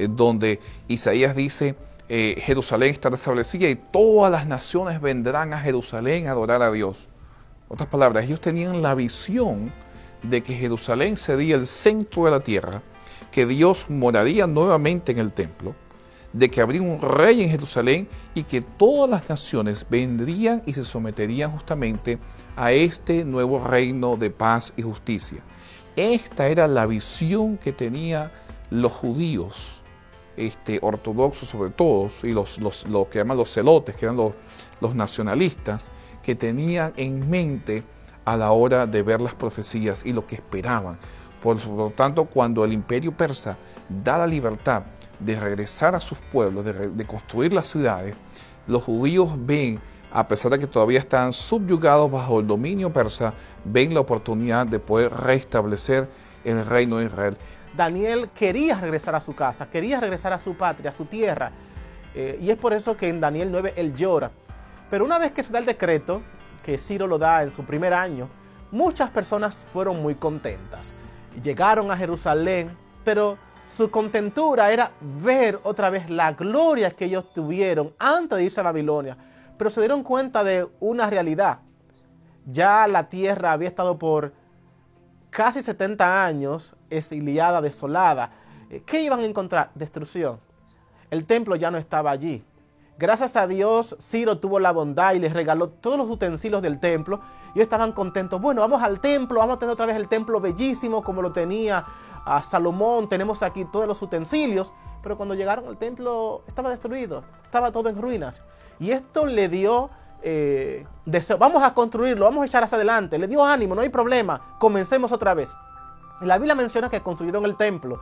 donde Isaías dice, Jerusalén está restablecida y todas las naciones vendrán a Jerusalén a adorar a Dios. En otras palabras, ellos tenían la visión de que Jerusalén sería el centro de la tierra, que Dios moraría nuevamente en el templo, de que habría un rey en Jerusalén y que todas las naciones vendrían y se someterían justamente a este nuevo reino de paz y justicia. Esta era la visión que tenían los judíos ortodoxos sobre todo, y los que llaman los celotes, que eran los nacionalistas, que tenían en mente a la hora de ver las profecías y lo que esperaban. Por lo tanto, cuando el imperio persa da la libertad de regresar a sus pueblos, de construir las ciudades, los judíos ven, a pesar de que todavía están subyugados bajo el dominio persa, ven la oportunidad de poder restablecer el reino de Israel. Daniel quería regresar a su casa, quería regresar a su patria, a su tierra, y es por eso que en Daniel 9 él llora. Pero una vez que se da el decreto, que Ciro lo da en su primer año, muchas personas fueron muy contentas. Llegaron a Jerusalén, pero su contentura era ver otra vez la gloria que ellos tuvieron antes de irse a Babilonia. Pero se dieron cuenta de una realidad. Ya la tierra había estado por casi 70 años exiliada, desolada. ¿Qué iban a encontrar? Destrucción. El templo ya no estaba allí. Gracias a Dios, Ciro tuvo la bondad y les regaló todos los utensilios del templo. Y ellos estaban contentos. Bueno, vamos al templo, vamos a tener otra vez el templo bellísimo como lo tenía a Salomón. Tenemos aquí todos los utensilios. Pero cuando llegaron al templo estaba destruido, estaba todo en ruinas. Y esto le dio deseo. Vamos a construirlo, vamos a echar hacia adelante. Le dio ánimo, no hay problema, comencemos otra vez. La Biblia menciona que construyeron el templo.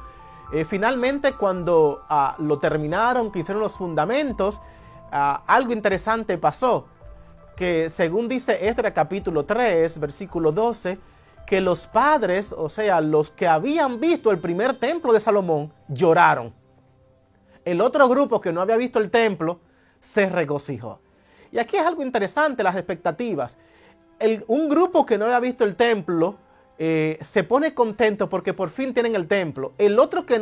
Finalmente, cuando lo terminaron, que hicieron los fundamentos, algo interesante pasó, que según dice Esdras capítulo 3, versículo 12, que los padres, o sea, los que habían visto el primer templo de Salomón, lloraron. El otro grupo que no había visto el templo se regocijó. Y aquí es algo interesante, las expectativas. Un grupo que no había visto el templo se pone contento porque por fin tienen el templo. El otro que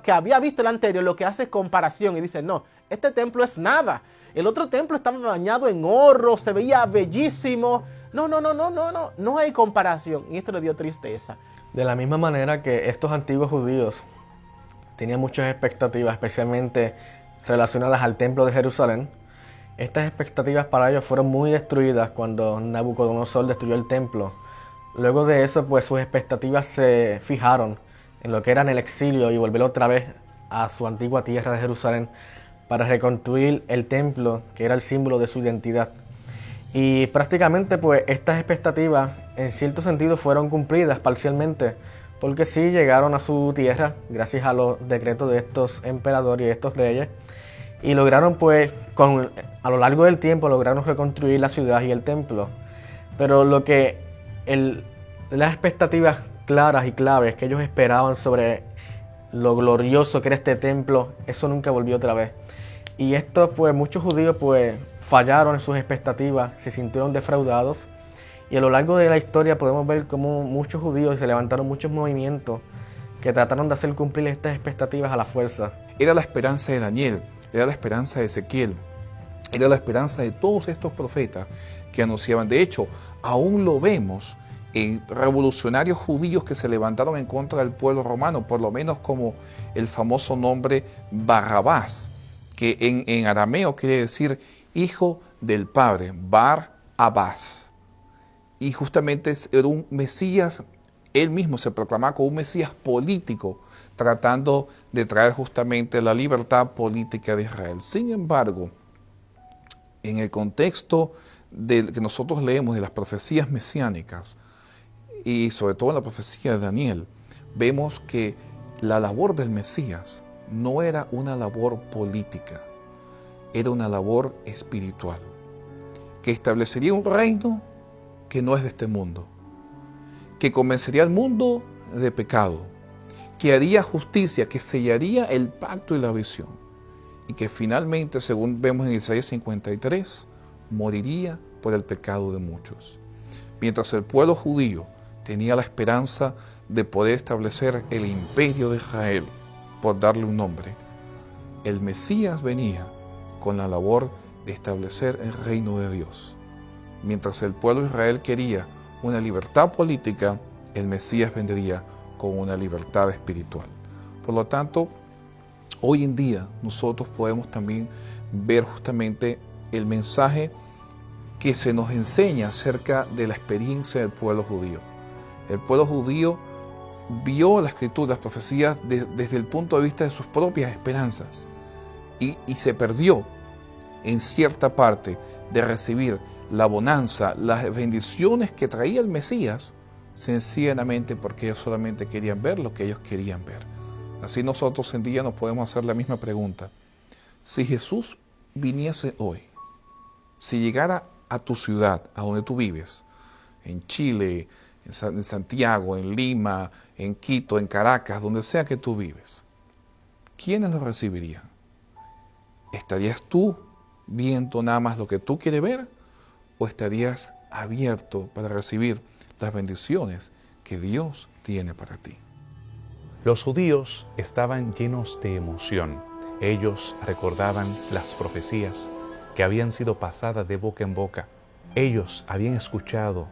que había visto el anterior, lo que hace es comparación y dice, no, este templo es nada. El otro templo estaba bañado en oro, se veía bellísimo. No hay comparación. Y esto le dio tristeza. De la misma manera que estos antiguos judíos tenían muchas expectativas, especialmente relacionadas al templo de Jerusalén, estas expectativas para ellos fueron muy destruidas cuando Nabucodonosor destruyó el templo. Luego de eso, pues sus expectativas se fijaron en lo que era en el exilio y volver otra vez a su antigua tierra de Jerusalén para reconstruir el templo, que era el símbolo de su identidad. Y prácticamente, pues estas expectativas en cierto sentido fueron cumplidas parcialmente, porque sí llegaron a su tierra gracias a los decretos de estos emperadores y de estos reyes, y lograron pues a lo largo del tiempo lograron reconstruir la ciudad y el templo. Pero lo que las expectativas claras y claves que ellos esperaban sobre lo glorioso que era este templo, eso nunca volvió otra vez. Y esto pues muchos judíos pues fallaron en sus expectativas, se sintieron defraudados. Y a lo largo de la historia podemos ver cómo muchos judíos se levantaron muchos movimientos que trataron de hacer cumplir estas expectativas a la fuerza. Era la esperanza de Daniel, era la esperanza de Ezequiel, era la esperanza de todos estos profetas que anunciaban. De hecho, aún lo vemos en revolucionarios judíos que se levantaron en contra del pueblo romano, por lo menos como el famoso nombre Barrabás, que en arameo quiere decir hijo del padre, Bar-Abás. Y justamente era un Mesías, él mismo se proclamaba como un Mesías político, tratando de traer justamente la libertad política de Israel. Sin embargo, en el contexto que nosotros leemos de las profecías mesiánicas, y sobre todo en la profecía de Daniel, vemos que la labor del Mesías no era una labor política, era una labor espiritual, que establecería un reino que no es de este mundo, que convencería al mundo de pecado, que haría justicia, que sellaría el pacto y la visión, y que finalmente, según vemos en Isaías 53, moriría por el pecado de muchos. Mientras el pueblo judío tenía la esperanza de poder establecer el imperio de Israel, por darle un nombre, el Mesías venía con la labor de establecer el reino de Dios. Mientras el pueblo de Israel quería una libertad política, el Mesías vendría con una libertad espiritual. Por lo tanto, hoy en día nosotros podemos también ver justamente el mensaje que se nos enseña acerca de la experiencia del pueblo judío. El pueblo judío vio la escritura, las profecías desde el punto de vista de sus propias esperanzas y se perdió en cierta parte de recibir la bonanza, las bendiciones que traía el Mesías, sencillamente porque ellos solamente querían ver lo que ellos querían ver. Así nosotros en día nos podemos hacer la misma pregunta. Si Jesús viniese hoy, si llegara a tu ciudad, a donde tú vives, en Chile, en Santiago, en Lima, en Quito, en Caracas, donde sea que tú vives, ¿quiénes lo recibirían? ¿Estarías tú viendo nada más lo que tú quieres ver o estarías abierto para recibir las bendiciones que Dios tiene para ti? Los judíos estaban llenos de emoción. Ellos recordaban las profecías que habían sido pasadas de boca en boca. Ellos habían escuchado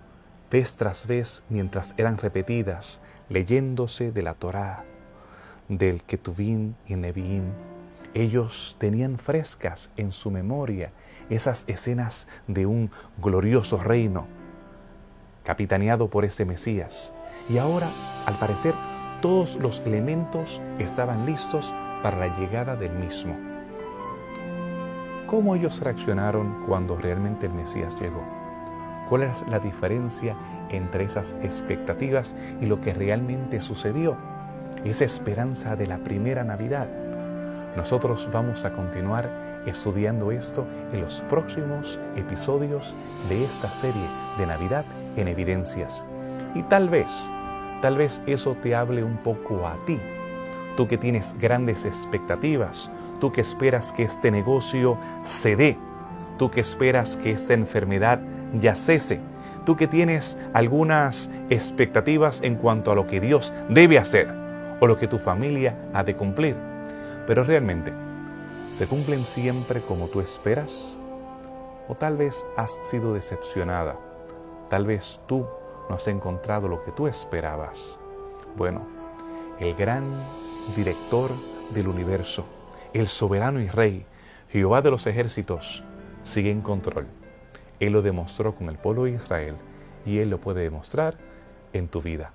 vez tras vez mientras eran repetidas, leyéndose de la Torá, del Ketuvim y Neviim. Ellos tenían frescas en su memoria esas escenas de un glorioso reino capitaneado por ese Mesías. Y ahora, al parecer, todos los elementos estaban listos para la llegada del mismo. ¿Cómo ellos reaccionaron cuando realmente el Mesías llegó? ¿Cuál es la diferencia entre esas expectativas y lo que realmente sucedió? Esa esperanza de la primera Navidad. Nosotros vamos a continuar estudiando esto en los próximos episodios de esta serie de Navidad en Evidencias. Y tal vez eso te hable un poco a ti. Tú que tienes grandes expectativas, tú que esperas que este negocio se dé, tú que esperas que esta enfermedad ya cese, tú que tienes algunas expectativas en cuanto a lo que Dios debe hacer o lo que tu familia ha de cumplir. Pero realmente, ¿se cumplen siempre como tú esperas? ¿O tal vez has sido decepcionada? Tal vez tú no has encontrado lo que tú esperabas. Bueno, el gran director del universo, el soberano y rey, Jehová de los ejércitos, sigue en control. Él lo demostró con el pueblo de Israel y Él lo puede demostrar en tu vida.